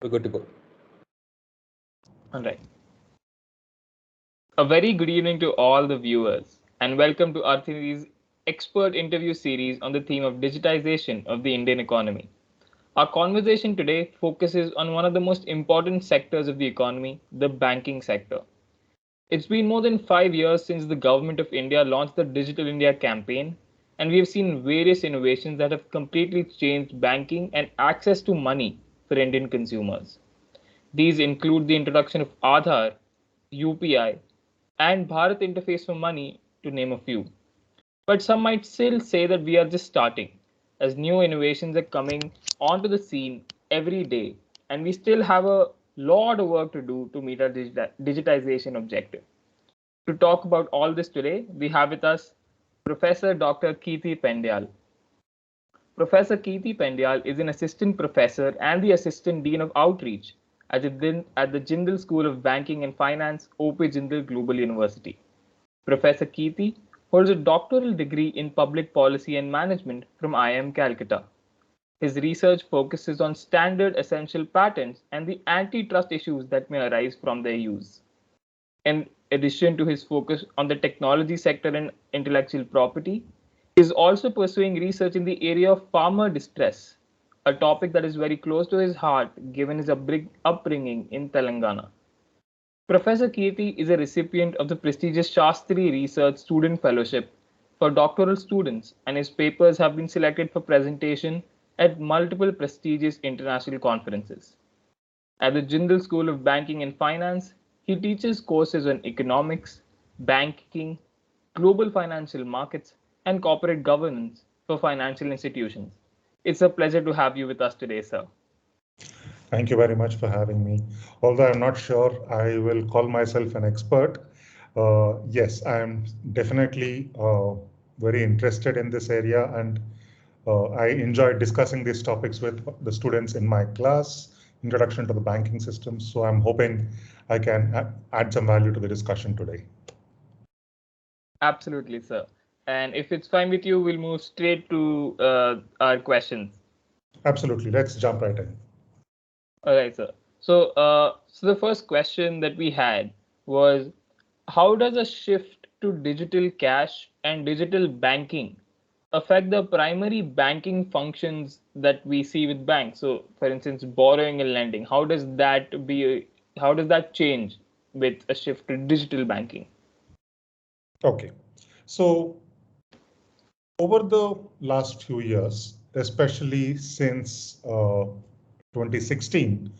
We're good to go. All right. A very good evening to all the viewers, and welcome to Arthinity's expert interview series on the theme of digitization of the Indian economy. Our conversation today focuses on one of the most important sectors of the economy, the banking sector. It's been more than 5 years since the government of India launched the Digital India campaign, and we have seen various innovations that have completely changed banking and access to money for Indian consumers. These include the introduction of Aadhaar, UPI, and Bharat Interface for Money, to name a few. But some might still say that we are just starting, as new innovations are coming onto the scene every day, and we still have a lot of work to do to meet our digitization objective. To talk about all this today, we have with us Professor Dr. Kirti Pendyal. Professor Kirti Pendyal is an assistant professor and the assistant dean of outreach at the Jindal School of Banking and Finance, OP Jindal Global University. Professor Kirti holds a doctoral degree in public policy and management from IIM Calcutta. His research focuses on standard essential patents and the antitrust issues that may arise from their use. In addition to his focus on the technology sector and intellectual property, he is also pursuing research in the area of farmer distress, a topic that is very close to his heart given his upbringing in Telangana. Professor Kirti is a recipient of the prestigious Shastri Research Student Fellowship for doctoral students, and his papers have been selected for presentation at multiple prestigious international conferences. At the Jindal School of Banking and Finance, he teaches courses on economics, banking, global financial markets, and corporate governance for financial institutions. It's a pleasure to have you with us today, sir. Thank you very much for having me. Although I'm not sure I will call myself an expert, yes, I am definitely very interested in this area, and I enjoy discussing these topics with the students in my class, Introduction to the Banking System. So I'm hoping I can add some value to the discussion today. Absolutely, sir. And if it's fine with you, we'll move straight to our questions. Absolutely. Let's jump right in. All right, sir. So the first question that we had was, how does a shift to digital cash and digital banking affect the primary banking functions that we see with banks? So, for instance, borrowing and lending. How does that change with a shift to digital banking? Okay. So over the last few years, especially since 2016,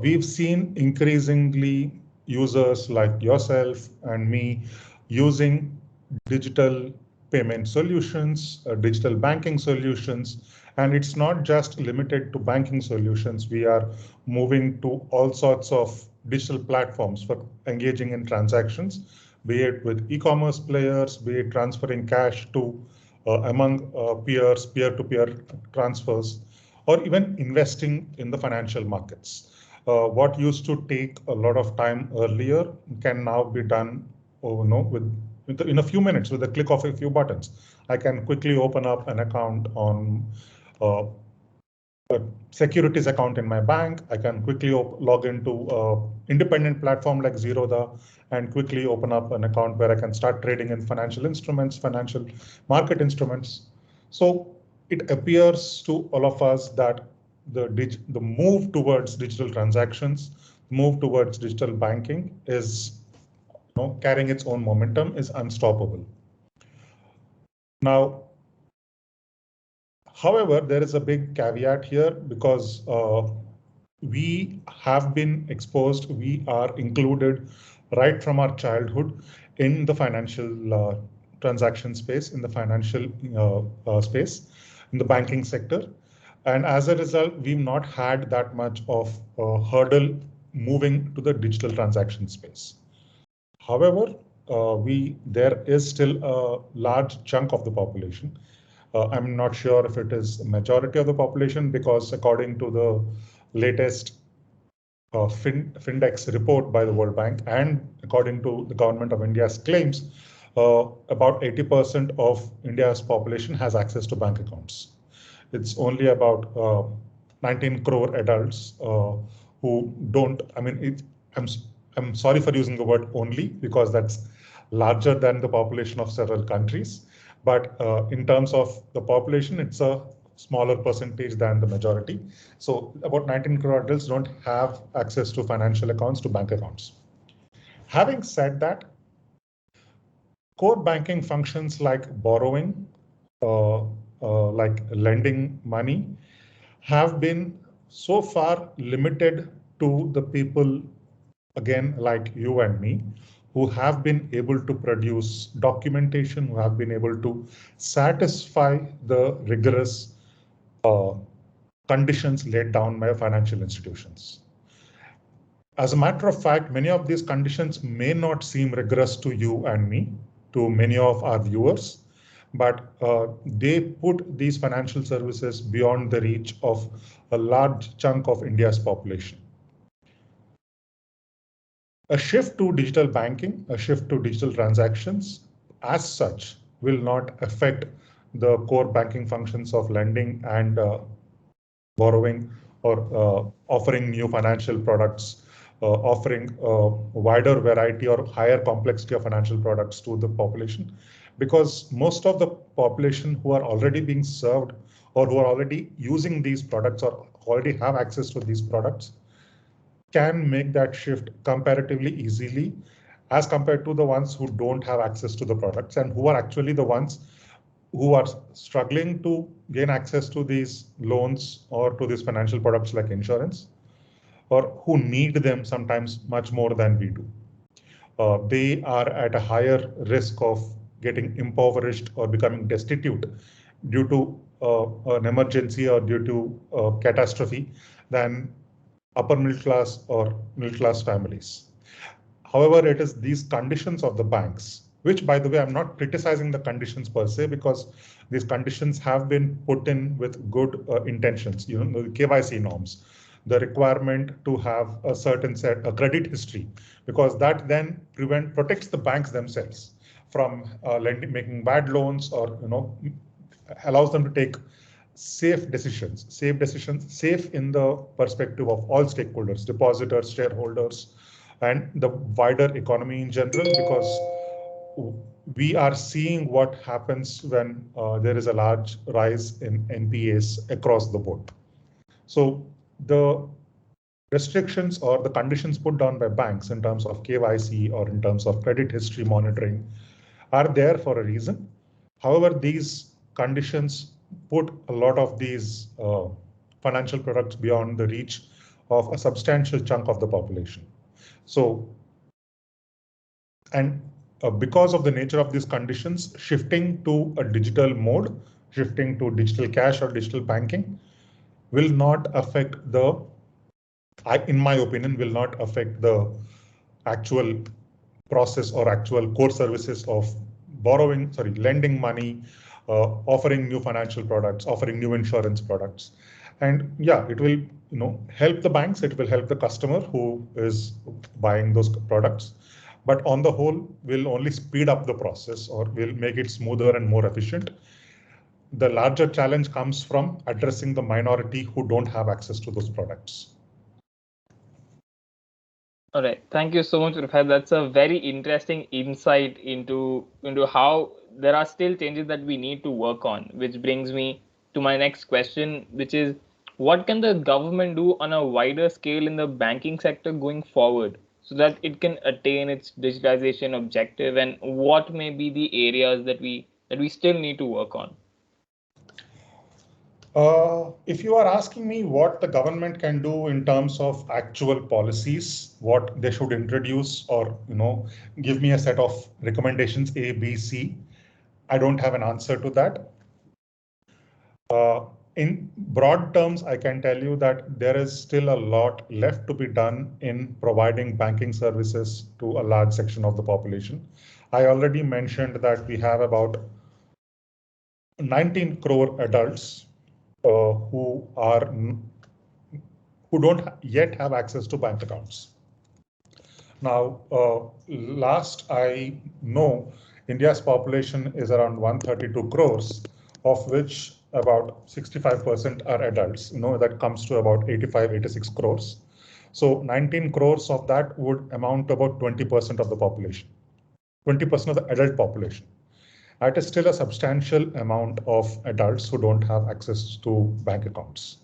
we've seen increasingly users like yourself and me using digital payment solutions, digital banking solutions, and it's not just limited to banking solutions. We are moving to all sorts of digital platforms for engaging in transactions, be it with e-commerce players, be it transferring cash to among peers, peer-to-peer transfers, or even investing in the financial markets. What used to take a lot of time earlier can now be done in a few minutes with a click of a few buttons. I can quickly open up an account on uh, a securities account in my bank. I can quickly log into an independent platform like Zerodha and quickly open up an account where I can start trading in financial instruments, financial market instruments. So it appears to all of us that the move towards digital transactions, move towards digital banking is carrying its own momentum, is unstoppable. Now, however, there is a big caveat here because we have been exposed, we are included right from our childhood in the financial transaction space, in the financial space, in the banking sector. And as a result, we've not had that much of a hurdle moving to the digital transaction space. However, there is still a large chunk of the population. I'm not sure if it is a majority of the population because according to the latest Findex report by the World Bank and according to the government of India's claims, about 80% of India's population has access to bank accounts. It's only about 19 crore adults who don't, I mean, I'm sorry for using the word only because that's larger than the population of several countries. But in terms of the population, it's a smaller percentage than the majority. So about 19 crore adults don't have access to financial accounts, to bank accounts. Having said that, core banking functions like borrowing, like lending money, have been so far limited to the people, again, like you and me, who have been able to produce documentation, who have been able to satisfy the rigorous uh, conditions laid down by financial institutions. As a matter of fact, many of these conditions may not seem rigorous to you and me, to many of our viewers, but they put these financial services beyond the reach of a large chunk of India's population. A shift to digital banking, a shift to digital transactions, as such, will not affect the core banking functions of lending and borrowing or offering new financial products, offering a wider variety or higher complexity of financial products to the population, because most of the population who are already being served or who are already using these products or already have access to these products can make that shift comparatively easily as compared to the ones who don't have access to the products and who are actually the ones who are struggling to gain access to these loans or to these financial products like insurance, or who need them sometimes much more than we do. They are at a higher risk of getting impoverished or becoming destitute due to an emergency or due to catastrophe than upper middle class or middle class families. However, it is these conditions of the banks, which, by the way, I'm not criticizing the conditions per se, because these conditions have been put in with good intentions. You know, the KYC norms, the requirement to have a certain set, a credit history, because that then protects the banks themselves from making bad loans, or allows them to take safe decisions, safe in the perspective of all stakeholders, depositors, shareholders, and the wider economy in general, because we are seeing what happens when there is a large rise in NPAs across the board. So the restrictions or the conditions put down by banks in terms of KYC or in terms of credit history monitoring are there for a reason. However, these conditions put a lot of these financial products beyond the reach of a substantial chunk of the population. So, and because of the nature of these conditions, shifting to a digital mode, shifting to digital cash or digital banking will not affect the, in my opinion, will not affect the actual process or actual core services of lending money, offering new financial products, offering new insurance products. And yeah, it will help the banks, it will help the customer who is buying those products. But on the whole, will only speed up the process or will make it smoother and more efficient. The larger challenge comes from addressing the minority who don't have access to those products. All right. Thank you so much, Rufai. That's a very interesting insight into how there are still changes that we need to work on, which brings me to my next question, which is what can the government do on a wider scale in the banking sector going forward so that it can attain its digitization objective, and what may be the areas that we still need to work on? If you are asking me what the government can do in terms of actual policies, what they should introduce, or give me a set of recommendations A, B, C, I don't have an answer to that. In broad terms, I can tell you that there is still a lot left to be done in providing banking services to a large section of the population. I already mentioned that we have about 19 crore adults who don't yet have access to bank accounts. Now, last I know, India's population is around 132 crores, of which about 65% are adults. That comes to about 85, 86 crores. So 19 crores of that would amount to about 20% of the population, 20% of the adult population. That is still a substantial amount of adults who don't have access to bank accounts.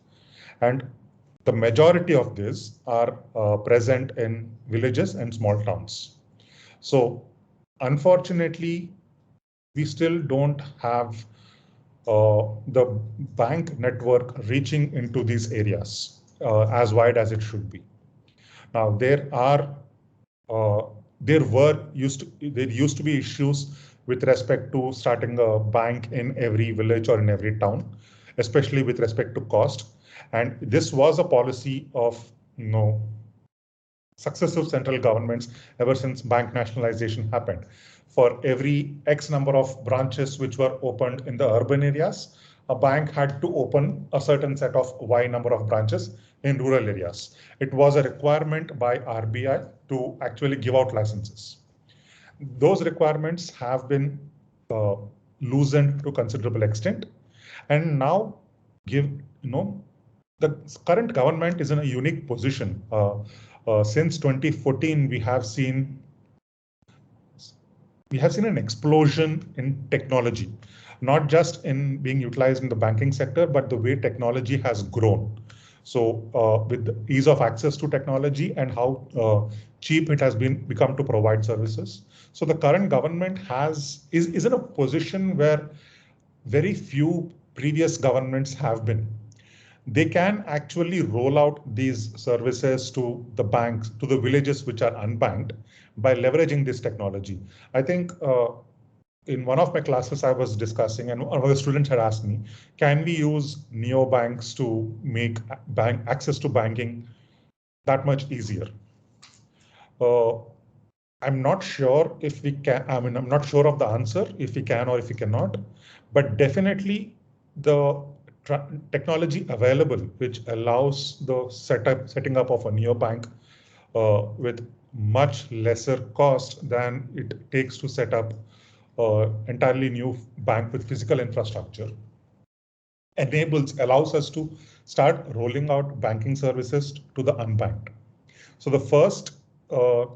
And the majority of these are present in villages and small towns. So unfortunately, we still don't have the bank network reaching into these areas as wide as it should be. Now, there used to be issues with respect to starting a bank in every village or in every town, especially with respect to cost. And this was a policy of successive central governments ever since bank nationalization happened. For every X number of branches which were opened in the urban areas, a bank had to open a certain set of Y number of branches in rural areas. It was a requirement by RBI to actually give out licenses. Those requirements have been loosened to considerable extent, and now the current government is in a unique position. Since 2014, we have seen an explosion in technology, not just in being utilized in the banking sector, but the way technology has grown. So with the ease of access to technology and how cheap it has become to provide services. So the current government is in a position where very few previous governments have been. They can actually roll out these services to the banks, to the villages which are unbanked by leveraging this technology. I think in one of my classes I was discussing, and one of the students had asked me, can we use neobanks to make bank access to banking that much easier? I'm not sure if we can. I mean, I'm not sure of the answer, if we can or if we cannot, but definitely the technology available which allows the setting up of a neobank with much lesser cost than it takes to set up entirely new bank with physical infrastructure allows us to start rolling out banking services to the unbanked. So the first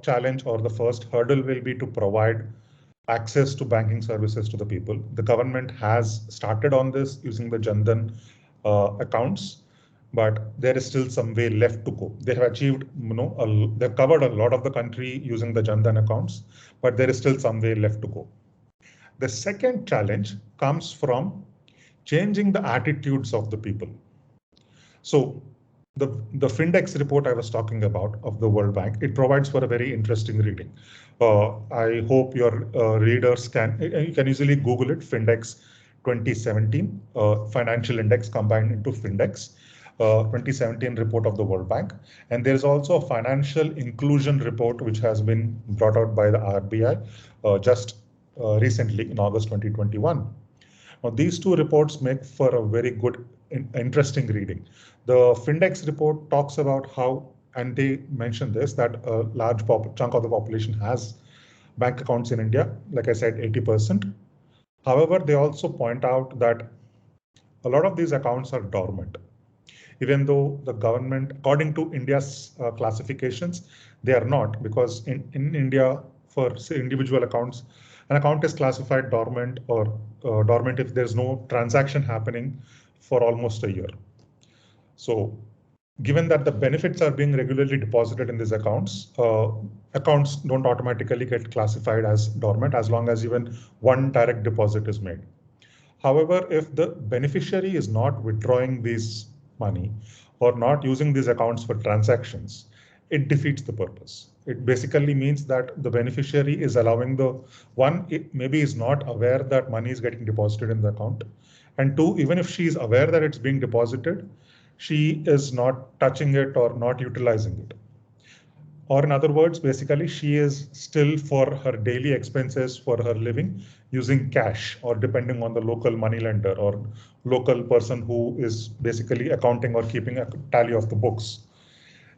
challenge or the first hurdle will be to provide access to banking services to the people. The government has started on this using the Jan Dhan accounts, but there is still some way left to go. They have achieved, they've covered a lot of the country using the Jan Dhan accounts, but there is still some way left to go. The second challenge comes from changing the attitudes of the people. So the Findex report I was talking about of the World Bank, it provides for a very interesting reading. I hope your readers you can easily Google it, Findex 2017, financial index combined into Findex. 2017 report of the World Bank. And there's also a financial inclusion report which has been brought out by the RBI just recently in August 2021. Now, these two reports make for a very good, interesting reading. The Findex report talks about how, and they mention this, that a large chunk of the population has bank accounts in India, like I said, 80%. However, they also point out that a lot of these accounts are dormant. Even though the government, according to India's classifications, they are not, because in India, for say individual accounts, an account is classified dormant or dormant if there's no transaction happening for almost a year. So given that the benefits are being regularly deposited in these accounts, accounts don't automatically get classified as dormant as long as even one direct deposit is made. However, if the beneficiary is not withdrawing this money or not using these accounts for transactions, it defeats the purpose. It basically means that the beneficiary is allowing it maybe is not aware that money is getting deposited in the account. And two, even if she is aware that it's being deposited, she is not touching it or not utilizing it. Or in other words, basically, she is still for her daily expenses for her living using cash or depending on the local moneylender or local person who is basically accounting or keeping a tally of the books.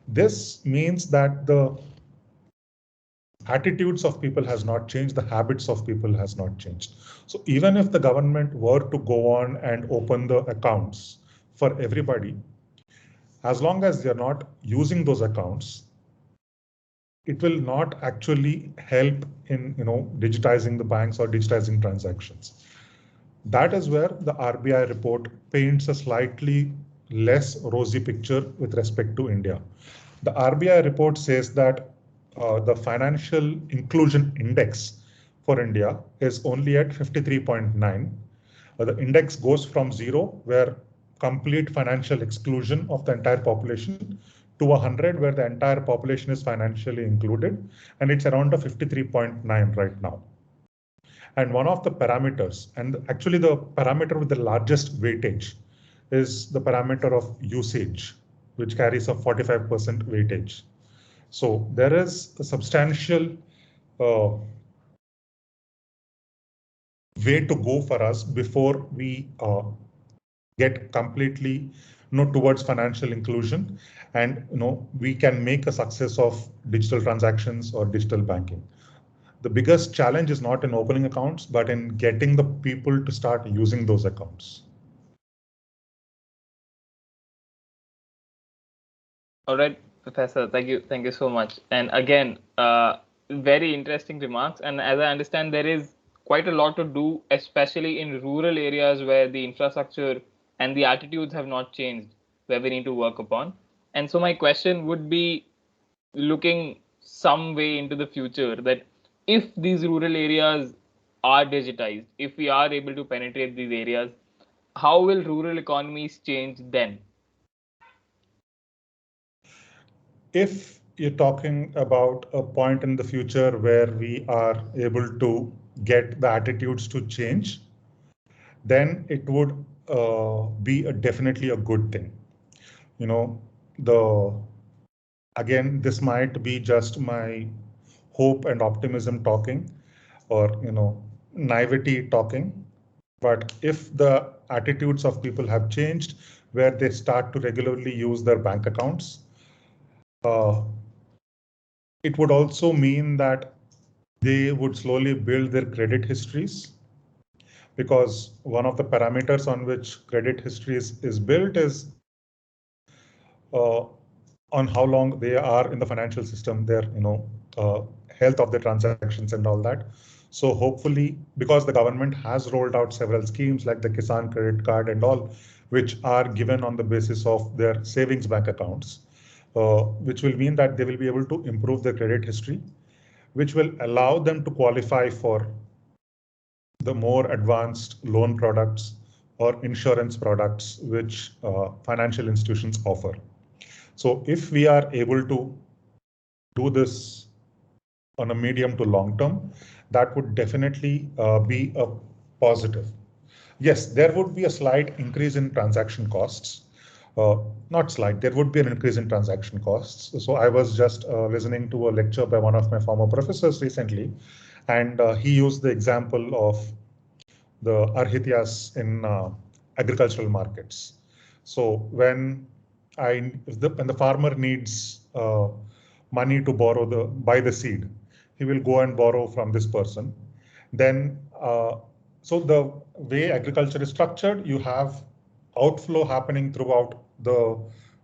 This means that attitudes of people has not changed, the habits of people has not changed. So even if the government were to go on and open the accounts for everybody, as long as they're not using those accounts, it will not actually help in digitizing the banks or digitizing transactions. That is where the RBI report paints a slightly less rosy picture with respect to India. The RBI report says that the financial inclusion index for India is only at 53.9. The index goes from 0, where complete financial exclusion of the entire population, to 100, where the entire population is financially included, and it's around a 53.9 right now. And one of the parameters, and actually the parameter with the largest weightage, is the parameter of usage, which carries a 45% weightage. So there is a substantial way to go for us before we get completely towards financial inclusion, and we can make a success of digital transactions or digital banking. The biggest challenge is not in opening accounts, but in getting the people to start using those accounts. All right, Professor, thank you so much. And again, very interesting remarks. And as I understand, there is quite a lot to do, especially in rural areas where the infrastructure and the attitudes have not changed, where we need to work upon. And so my question would be, looking some way into the future, that if these rural areas are digitized, if we are able to penetrate these areas, how will rural economies change then? If you're talking about a point in the future where we are able to get the attitudes to change, then it would be definitely a good thing. Again, this might be just my hope and optimism talking, or naivety talking. But if the attitudes of people have changed, where they start to regularly use their bank accounts, it would also mean that they would slowly build their credit histories, because one of the parameters on which credit histories is built is on how long they are in the financial system, their health of the transactions and all that. So hopefully, because the government has rolled out several schemes like the Kisan Credit Card and all, which are given on the basis of their savings bank accounts, which will mean that they will be able to improve their credit history, which will allow them to qualify for the more advanced loan products or insurance products which financial institutions offer. So if we are able to do this on a medium to long term, that would definitely be a positive. Yes, there would be a slight increase in transaction costs. Not slight, there would be an increase in transaction costs. So I was just listening to a lecture by one of my former professors recently, and he used the example of the arhitias in agricultural markets. So when the farmer needs money to buy the seed, he will go and borrow from this person. Then, so the way agriculture is structured, you have outflow happening throughout the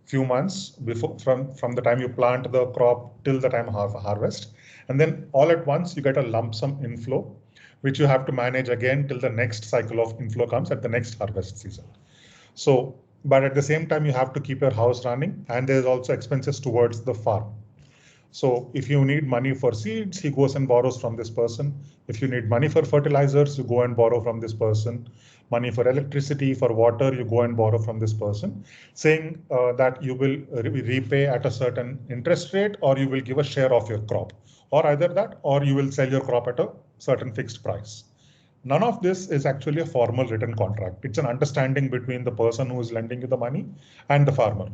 few months before, from the time you plant the crop till the time of harvest, and then all at once you get a lump sum inflow, which you have to manage again till the next cycle of inflow comes at the next harvest season. So, but at the same time, you have to keep your house running, and there's also expenses towards the farm. So if you need money for seeds, he goes and borrows from this person. If you need money for fertilizers, you go and borrow from this person. Money for electricity, for water, you go and borrow from this person, saying that you will repay at a certain interest rate, or you will give a share of your crop, or either that, or you will sell your crop at a certain fixed price. None of this is actually a formal written contract. It's an understanding between the person who is lending you the money and the farmer.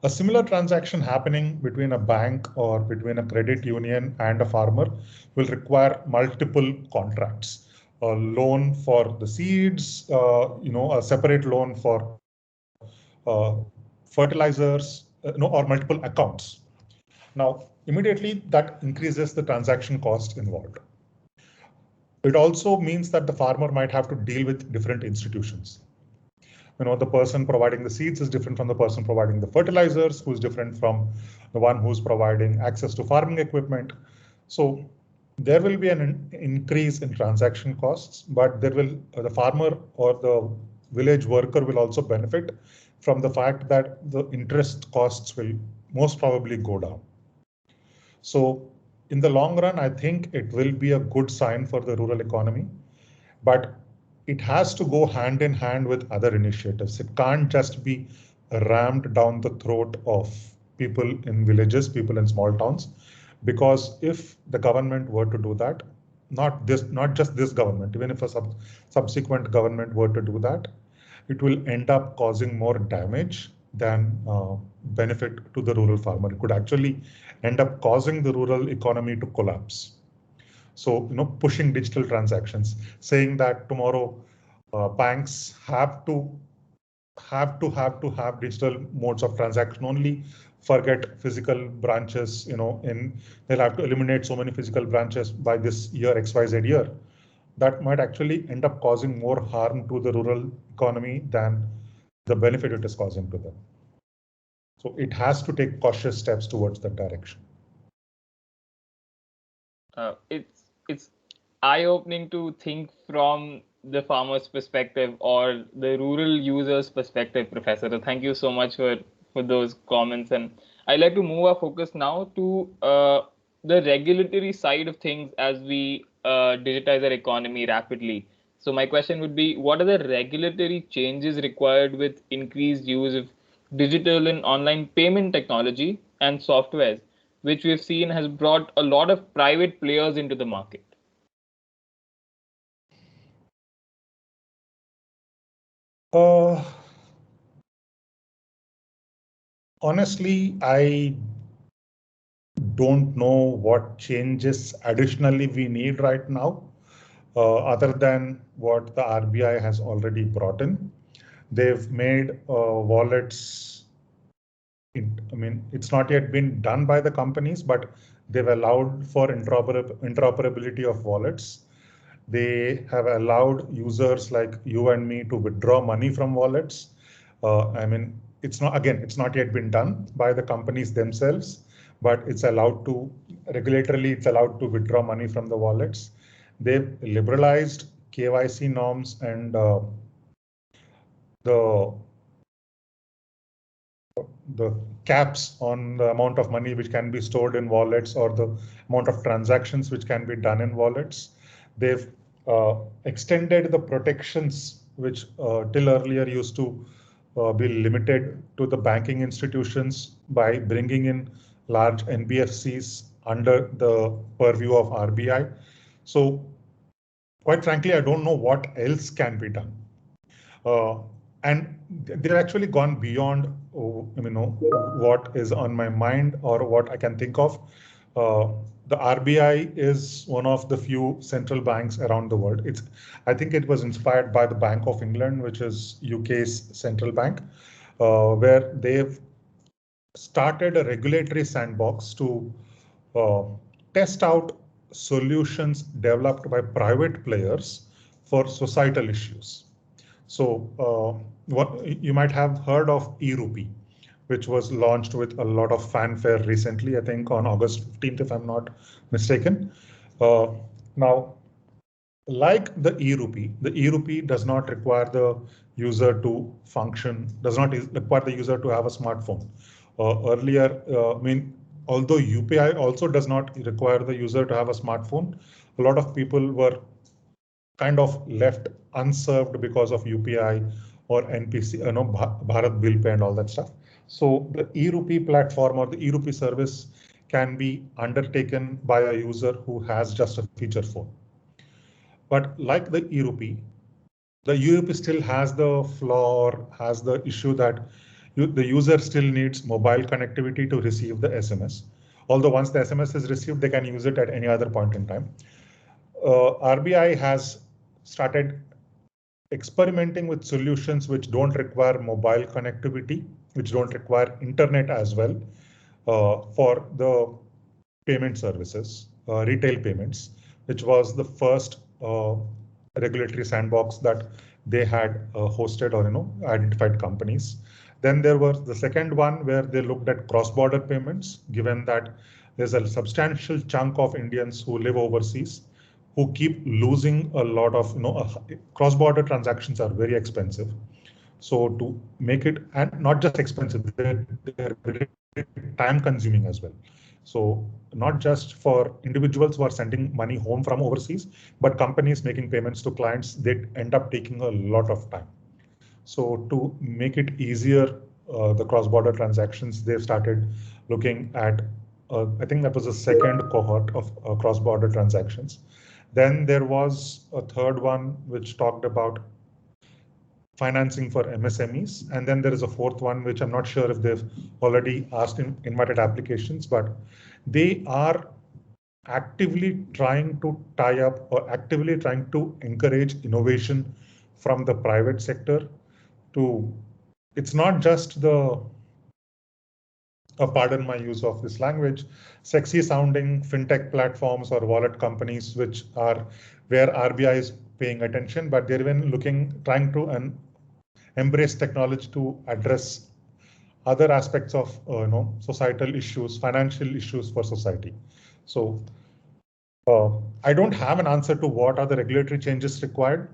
A similar transaction happening between a bank or between a credit union and a farmer will require multiple contracts. A loan for the seeds, a separate loan for fertilizers, or multiple accounts. Now, immediately that increases the transaction cost involved. It also means that the farmer might have to deal with different institutions. The person providing the seeds is different from the person providing the fertilizers, who's different from the one who's providing access to farming equipment. So there will be an increase in transaction costs, but the farmer or the village worker will also benefit from the fact that the interest costs will most probably go down. So in the long run, I think it will be a good sign for the rural economy, but it has to go hand in hand with other initiatives. It can't just be rammed down the throat of people in villages, people in small towns, because if the government were to do that, not just this government, even if a subsequent government were to do that, it will end up causing more damage than benefit to the rural farmer. It could actually end up causing the rural economy to collapse. So, pushing digital transactions, saying that tomorrow banks have to have digital modes of transaction only, forget physical branches, they'll have to eliminate so many physical branches by this year, XYZ year. That might actually end up causing more harm to the rural economy than the benefit it is causing to them. So it has to take cautious steps towards that direction. It's eye-opening to think from the farmer's perspective or the rural user's perspective, Professor. So thank you so much for those comments. And I'd like to move our focus now to the regulatory side of things as we digitize our economy rapidly. So my question would be, what are the regulatory changes required with increased use of digital and online payment technology and softwares, which we've seen has brought a lot of private players into the market? Honestly, I don't know what changes additionally we need right now, other than what the RBI has already brought in. They've made wallets. It's not yet been done by the companies, but they've allowed for interoperability of wallets. They have allowed users like you and me to withdraw money from wallets. It's not yet been done by the companies themselves, but it's allowed to, regulatorily, it's allowed to withdraw money from the wallets. They've liberalized KYC norms and the caps on the amount of money which can be stored in wallets or the amount of transactions which can be done in wallets. They've extended the protections which till earlier used to be limited to the banking institutions by bringing in large NBFCs under the purview of RBI. So quite frankly, I don't know what else can be done. And they've actually gone beyond what is on my mind or what I can think of. The RBI is one of the few central banks around the world. I think it was inspired by the Bank of England, which is UK's central bank, where they've started a regulatory sandbox to test out solutions developed by private players for societal issues. So what you might have heard of e-Rupee, which was launched with a lot of fanfare recently, I think on August 15th, if I'm not mistaken. Now, like the e-Rupee does not require the user to function, does not require the user to have a smartphone. Earlier, although UPI also does not require the user to have a smartphone, a lot of people were kind of left unserved because of UPI or NPC, Bharat Bill Pay and all that stuff. So the e-Rupee platform or the e-Rupee service can be undertaken by a user who has just a feature phone. But like the e-Rupee still has the flaw or has the issue that the user still needs mobile connectivity to receive the SMS. Although once the SMS is received, they can use it at any other point in time. RBI has started experimenting with solutions which don't require mobile connectivity, which don't require internet as well, for the payment services, retail payments, which was the first regulatory sandbox that they had hosted or identified companies. Then there was the second one where they looked at cross-border payments, given that there's a substantial chunk of Indians who live overseas who keep losing a lot of, cross-border transactions are very expensive. So to make it, and not just expensive, they're very time consuming as well. So not just for individuals who are sending money home from overseas, but companies making payments to clients, they end up taking a lot of time. So to make it easier, the cross-border transactions, they've started looking at, I think that was the second cohort of cross-border transactions. Then there was a third one which talked about financing for MSMEs. And then there is a fourth one, which I'm not sure if they've already asked in invited applications, but they are actively trying to tie up or actively trying to encourage innovation from the private sector to, it's not just the, pardon my use of this language, sexy sounding fintech platforms or wallet companies, which are where RBI is paying attention, but they're even trying to embrace technology to address other aspects of societal issues, financial issues for society. So I don't have an answer to what are the regulatory changes required,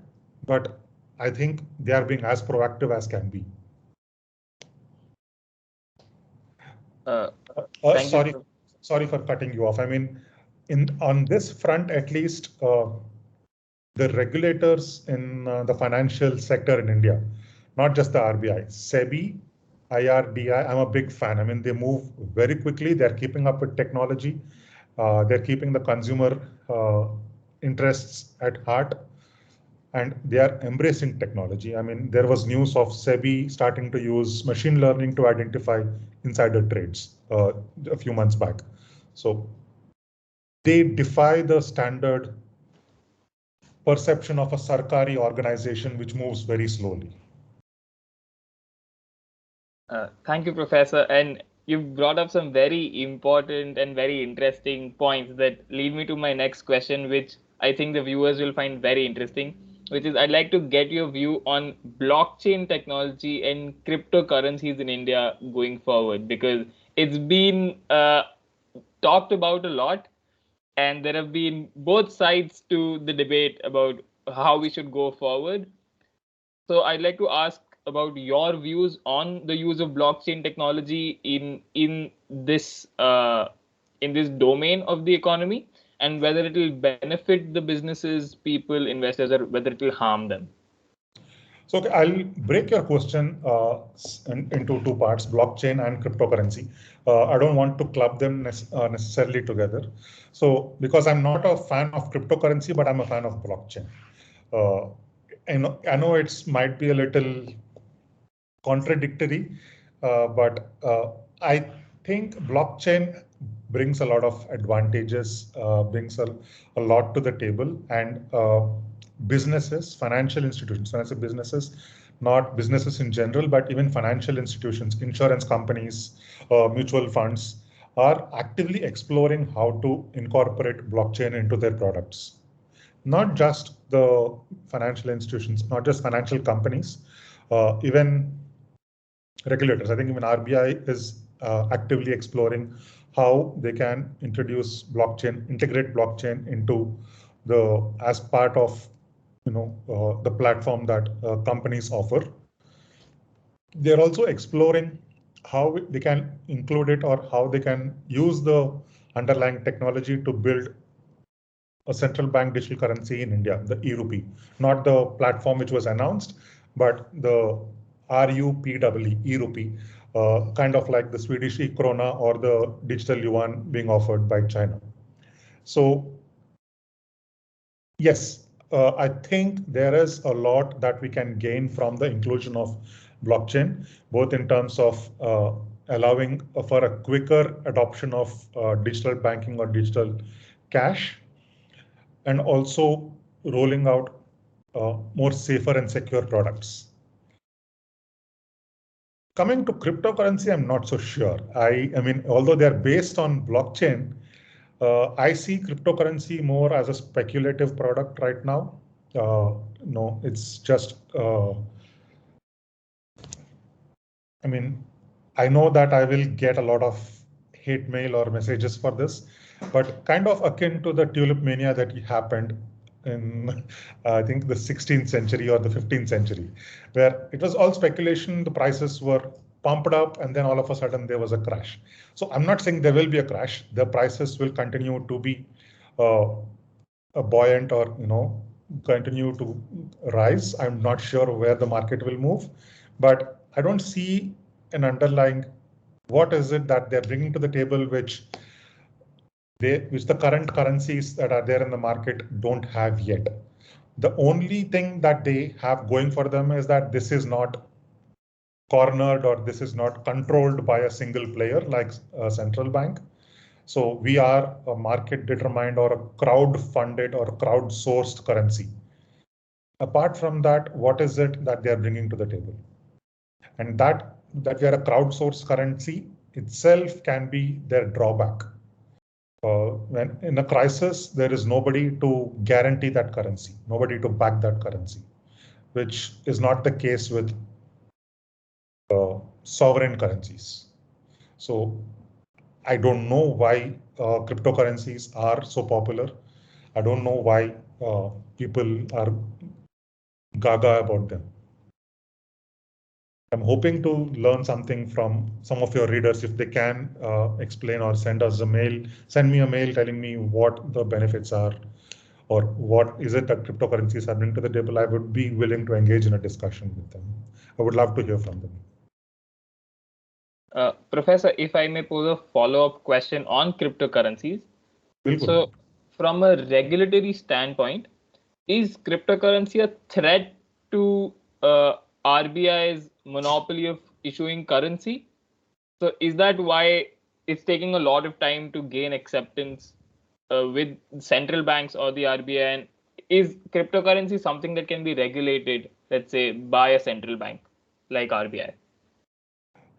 but I think they are being as proactive as can be. Sorry for cutting you off. I mean, on this front, at least, the regulators in the financial sector in India, not just the RBI, SEBI, IRDI, I'm a big fan. I mean, they move very quickly. They're keeping up with technology. They're keeping the consumer interests at heart, and they are embracing technology. I mean, there was news of SEBI starting to use machine learning to identify insider trades a few months back. So they defy the standard perception of a Sarkari organization which moves very slowly. Thank you, Professor. And you've brought up some very important and very interesting points that lead me to my next question, which I think the viewers will find very interesting, which is I'd like to get your view on blockchain technology and cryptocurrencies in India going forward, because it's been talked about a lot, and there have been both sides to the debate about how we should go forward. So I'd like to ask about your views on the use of blockchain technology in this domain of the economy, and whether it will benefit the businesses, people, investors, or whether it will harm them. So okay, I'll break your question into two parts, blockchain and cryptocurrency. I don't want to club them necessarily together. So because I'm not a fan of cryptocurrency, but I'm a fan of blockchain. I know it might be a little contradictory, but I think blockchain brings a lot of advantages, brings a lot to the table, and businesses, financial institutions, when I say businesses, not businesses in general, but even financial institutions, insurance companies, mutual funds, are actively exploring how to incorporate blockchain into their products. Not just the financial institutions, not just financial companies, even regulators. I think even RBI is actively exploring how they can introduce blockchain, integrate blockchain into as part of the platform that companies offer. They're also exploring how they can include it or how they can use the underlying technology to build a central bank digital currency in India, the e-rupee, not the platform which was announced, but the RUPEE, e-rupee, kind of like the Swedish krona or the digital yuan being offered by China. So yes, I think there is a lot that we can gain from the inclusion of blockchain, both in terms of allowing for a quicker adoption of digital banking or digital cash, and also rolling out more safer and secure products. Coming to cryptocurrency, I'm not so sure. I mean, although they're based on blockchain, I see cryptocurrency more as a speculative product right now. No, it's just, I mean, I know that I will get a lot of hate mail or messages for this, but kind of akin to the tulip mania that happened in, I think, the 16th century or the 15th century, where it was all speculation, the prices were pumped up, and then all of a sudden there was a crash. So I'm not saying there will be a crash. The prices will continue to be buoyant or continue to rise. I'm not sure where the market will move, but I don't see an underlying what is it that they're bringing to the table which the current currencies that are there in the market don't have yet. The only thing that they have going for them is that this is not cornered or this is not controlled by a single player like a central bank. So we are a market determined or a crowd funded or crowd sourced currency. Apart from that, what is it that they are bringing to the table? And that we are a crowdsourced currency itself can be their drawback. When in a crisis, there is nobody to guarantee that currency, nobody to back that currency, which is not the case with sovereign currencies. So I don't know why cryptocurrencies are so popular. I don't know why people are gaga about them. I'm hoping to learn something from some of your readers if they can explain or send me a mail telling me what the benefits are or what is it that cryptocurrencies are bringing to the table. I would be willing to engage in a discussion with them. I would love to hear from them. Professor, if I may pose a follow-up question on cryptocurrencies. So from a regulatory standpoint, is cryptocurrency a threat to RBI's monopoly of issuing currency? So is that why it's taking a lot of time to gain acceptance with central banks or the RBI? And is cryptocurrency something that can be regulated, let's say, by a central bank like RBI?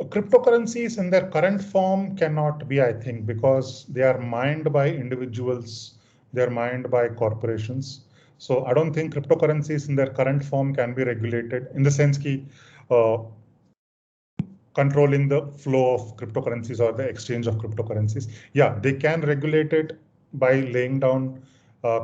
Cryptocurrencies in their current form cannot be, I think, because they are mined by individuals, they're mined by corporations. So I don't think cryptocurrencies in their current form can be regulated in the sense that controlling the flow of cryptocurrencies or the exchange of cryptocurrencies. Yeah, they can regulate it by laying down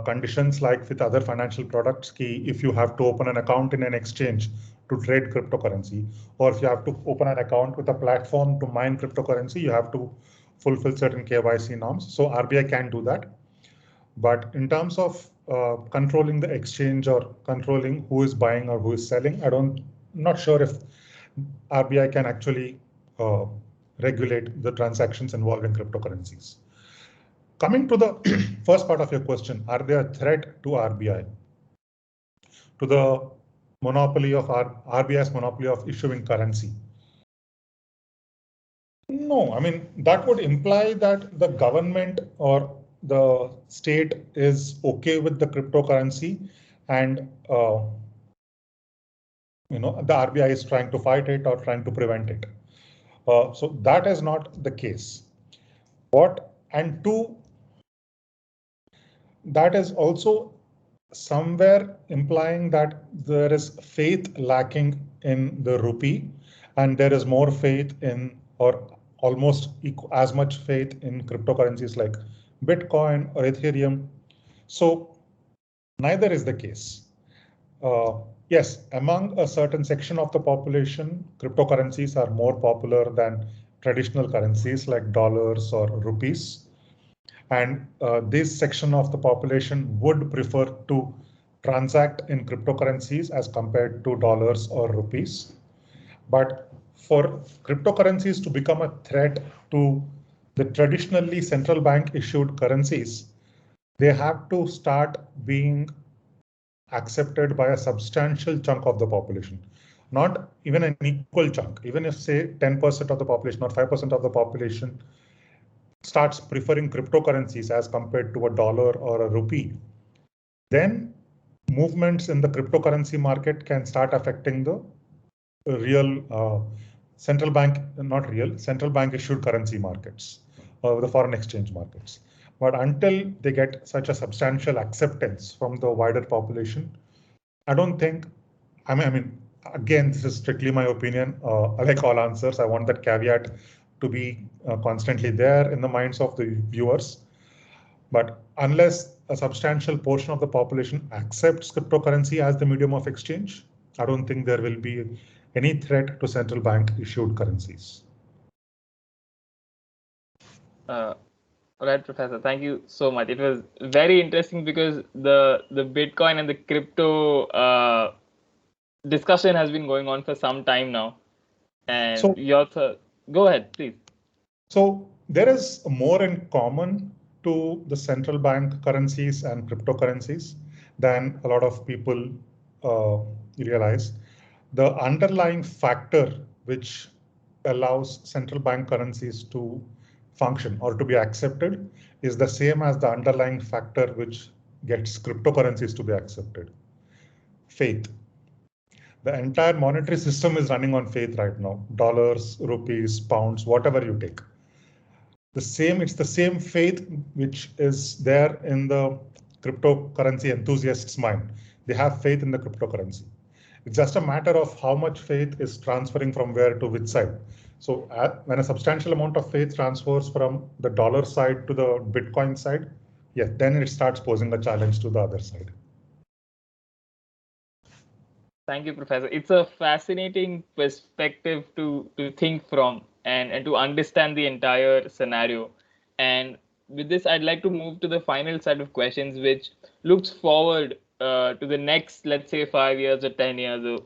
conditions like with other financial products. If you have to open an account in an exchange to trade cryptocurrency, or if you have to open an account with a platform to mine cryptocurrency, you have to fulfill certain KYC norms. So RBI can do that. But in terms of controlling the exchange or controlling who is buying or who is selling, I'm not sure if RBI can actually regulate the transactions involving cryptocurrencies. Coming to the first part of your question, are they a threat to RBI? To the monopoly of RBI's monopoly of issuing currency? No, I mean, that would imply that the government or the state is okay with the cryptocurrency and the RBI is trying to fight it or trying to prevent it. So that is not the case. That is also somewhere implying that there is faith lacking in the rupee and there is more faith in or almost as much faith in cryptocurrencies like Bitcoin or Ethereum. So neither is the case. Yes, among a certain section of the population, cryptocurrencies are more popular than traditional currencies like dollars or rupees. And this section of the population would prefer to transact in cryptocurrencies as compared to dollars or rupees. But for cryptocurrencies to become a threat to the traditionally central bank issued currencies, they have to start being accepted by a substantial chunk of the population, not even an equal chunk. Even if say 10% of the population or 5% of the population starts preferring cryptocurrencies as compared to a dollar or a rupee, then movements in the cryptocurrency market can start affecting the real central bank issued currency markets, the foreign exchange markets. But until they get such a substantial acceptance from the wider population, I don't think, I mean, again, this is strictly my opinion. Like all answers, I want that caveat to be constantly there in the minds of the viewers. But unless a substantial portion of the population accepts cryptocurrency as the medium of exchange, I don't think there will be any threat to central bank issued currencies. All right, Professor. Thank you so much. It was very interesting because the Bitcoin and the crypto discussion has been going on for some time now. And So, go ahead, please. So there is more in common to the central bank currencies and cryptocurrencies than a lot of people realize. The underlying factor which allows central bank currencies to function or to be accepted is the same as the underlying factor which gets cryptocurrencies to be accepted: faith. The entire monetary system is running on faith right now. Dollars, rupees, pounds, whatever you take. It's the same faith which is there in the cryptocurrency enthusiasts' mind. They have faith in the cryptocurrency. It's just a matter of how much faith is transferring from where to which side. So when a substantial amount of faith transfers from the dollar side to the Bitcoin side, yes, then it starts posing a challenge to the other side. Thank you, Professor. It's a fascinating perspective to think from and to understand the entire scenario. And with this, I'd like to move to the final set of questions, which looks forward to the next, let's say, 5 years or 10 years. Or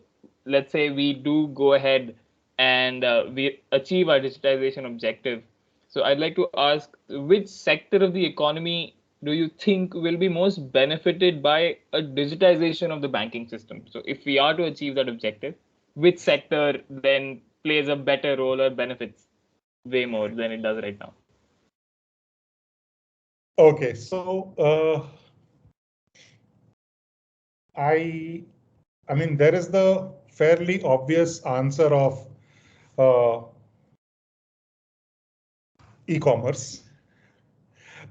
let's say we do go ahead and we achieve our digitization objective. So I'd like to ask, which sector of the economy do you think will be most benefited by a digitization of the banking system? So if we are to achieve that objective, which sector then plays a better role or benefits way more than it does right now? Okay, so I mean, there is the fairly obvious answer of e-commerce,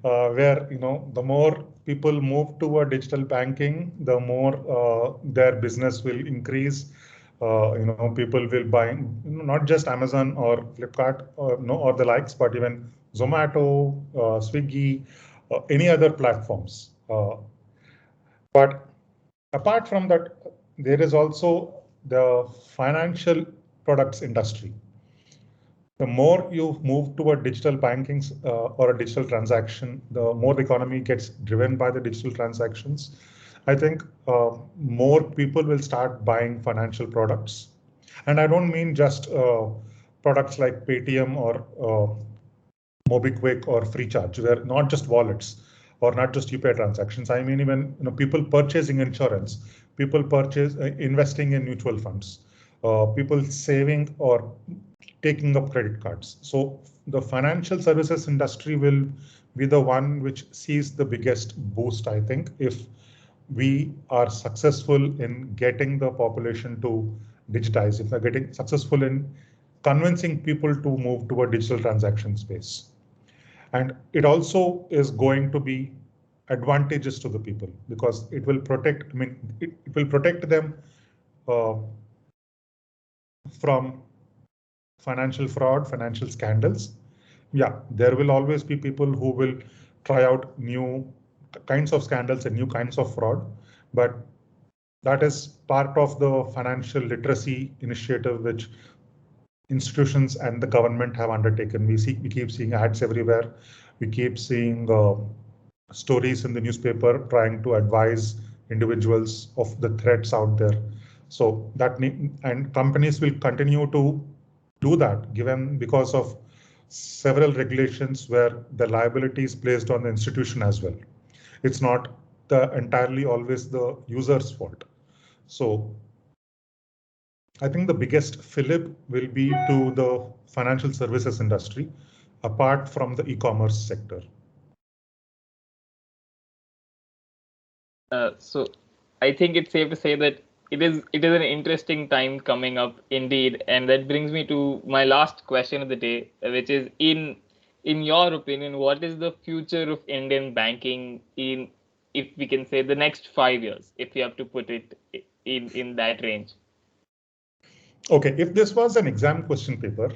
where the more people move toward digital banking, the more their business will increase. People will buy not just Amazon or Flipkart or the likes, but even Zomato, Swiggy, any other platforms. But apart from that, there is also the financial products industry. The more you move toward digital banking or a digital transaction, the more the economy gets driven by the digital transactions. I think more people will start buying financial products. And I don't mean just products like Paytm or MobiKwik or FreeCharge. They're not just wallets or not just UPI transactions. I mean, even people purchasing insurance, people investing in mutual funds, people saving or taking up credit cards. So the financial services industry will be the one which sees the biggest boost, I think, if we are successful in getting the population to digitize, if we're getting successful in convincing people to move to a digital transaction space. And it also is going to be advantageous to the people because it will protect, it will protect them from financial fraud, financial scandals. Yeah, there will always be people who will try out new kinds of scandals and new kinds of fraud, but that is part of the financial literacy initiative which institutions and the government have undertaken. We keep seeing ads everywhere. We keep seeing stories in the newspaper trying to advise individuals of the threats out there. So and companies will continue to do that given because of several regulations where the liability is placed on the institution as well. It's not entirely always the user's fault. So I think the biggest fillip will be to the financial services industry, apart from the e-commerce sector. So I think it's safe to say that it is an interesting time coming up indeed, and that brings me to my last question of the day, which is in in your opinion, what is the future of Indian banking in, if we can say, the next 5 years, if you have to put it in that range? Okay, if this was an exam question paper,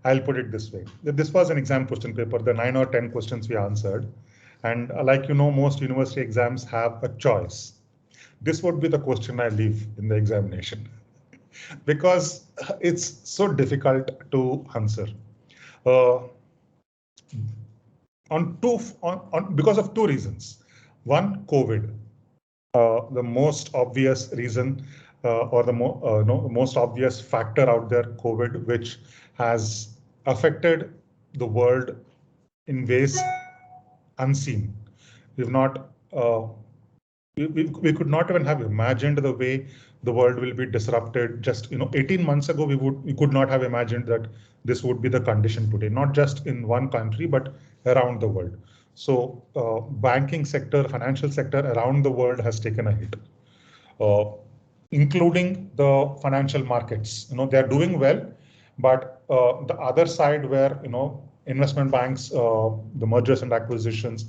I'll put it this way. If this was an exam question paper, the 9 or 10 questions we answered, and like you know, most university exams have a choice. This would be the question I leave in the examination because it's so difficult to answer. Uh, because of two reasons. One, COVID. The most obvious reason or the no, most obvious factor out there, COVID, which has affected the world in ways unseen. We've not, we could not even have imagined the way the world will be disrupted. Just 18 months ago, we could not have imagined that this would be the condition today, not just in one country but around the world. So banking sector, financial sector around the world has taken a hit. Uh, Including the financial markets. They're doing well, but the other side where investment banks, the mergers and acquisitions,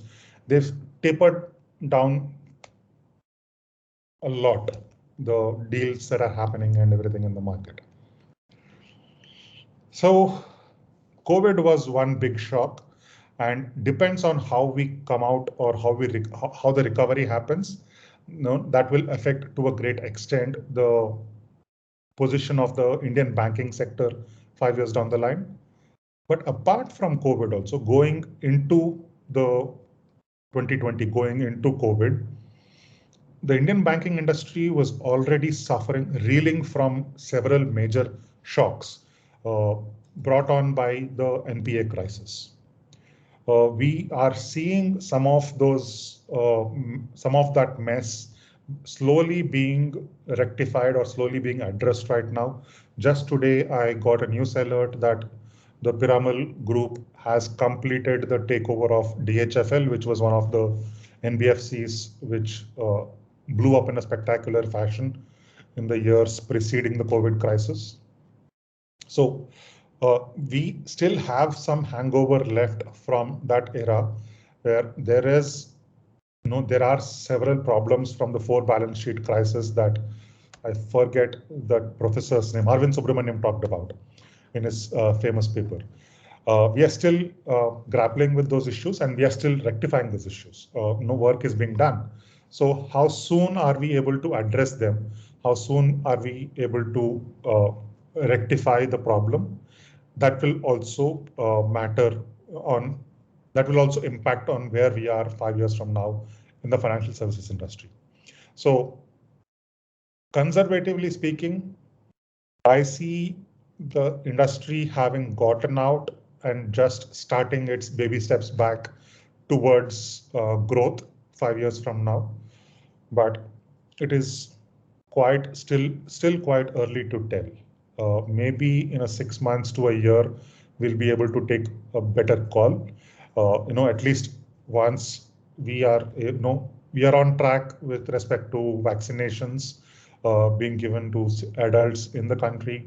they've tapered down a lot the deals that are happening and everything in the market. So COVID was one big shock, and depends on how we come out or how the recovery happens. That will affect to a great extent the position of the Indian banking sector 5 years down the line. But apart from COVID, also going into the 2020, going into COVID, the Indian banking industry was already suffering, reeling from several major shocks uh, brought on by the NPA crisis. We are seeing some of some of that mess slowly being rectified or slowly being addressed right now. Just today, I got a news alert that the Piramal Group has completed the takeover of DHFL, which was one of the NBFCs which blew up in a spectacular fashion in the years preceding the COVID crisis. So we still have some hangover left from that era where there are several problems from the four balance sheet crisis that I forget that professor's name, Arvind Subramaniam, talked about in his famous paper. We are still grappling with those issues and we are still rectifying those issues. No work is being done. So how soon are we able to address them? How soon are we able to rectify the problem? That will also matter on, that will also impact on where we are 5 years from now in the financial services industry. So conservatively speaking, I see the industry having gotten out and just starting its baby steps back towards growth 5 years from now. But it is still quite early to tell. Maybe in a 6 months to a year, we'll be able to take a better call. At least once we are, we are on track with respect to vaccinations being given to adults in the country.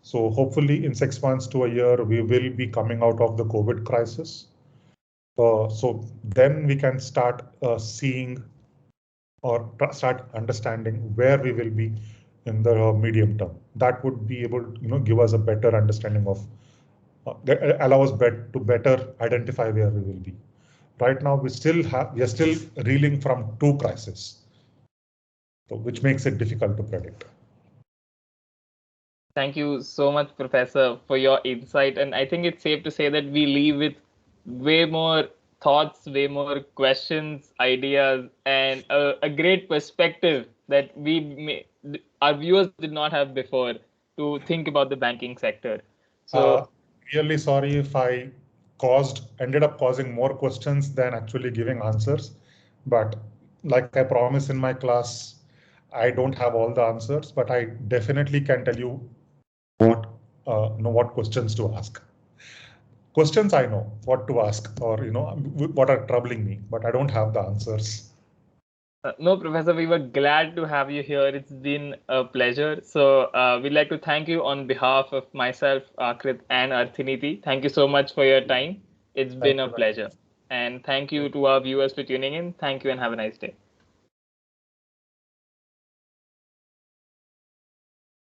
So hopefully in 6 months to a year, we will be coming out of the COVID crisis. So then we can start seeing or start understanding where we will be in the medium term. That would be able to give us a better understanding of, allow us to better identify where we will be. Right now, we are still reeling from two crises, so which makes it difficult to predict. Thank you so much, Professor, for your insight. And I think it's safe to say that we leave with way more thoughts, way more questions, ideas, and a great perspective that our viewers did not have before to think about the banking sector. So really sorry if I ended up causing more questions than actually giving answers. But like I promised in my class, I don't have all the answers, but I definitely can tell you what questions to ask. Questions I know what to ask, or what are troubling me, but I don't have the answers. No, Professor, we were glad to have you here. It's been a pleasure. So we'd like to thank you on behalf of myself, Akrit, and Arthiniti. Thank you so much for your time. It's Thank been a you very pleasure. And thank you to our viewers for tuning in. Thank you and have a nice day.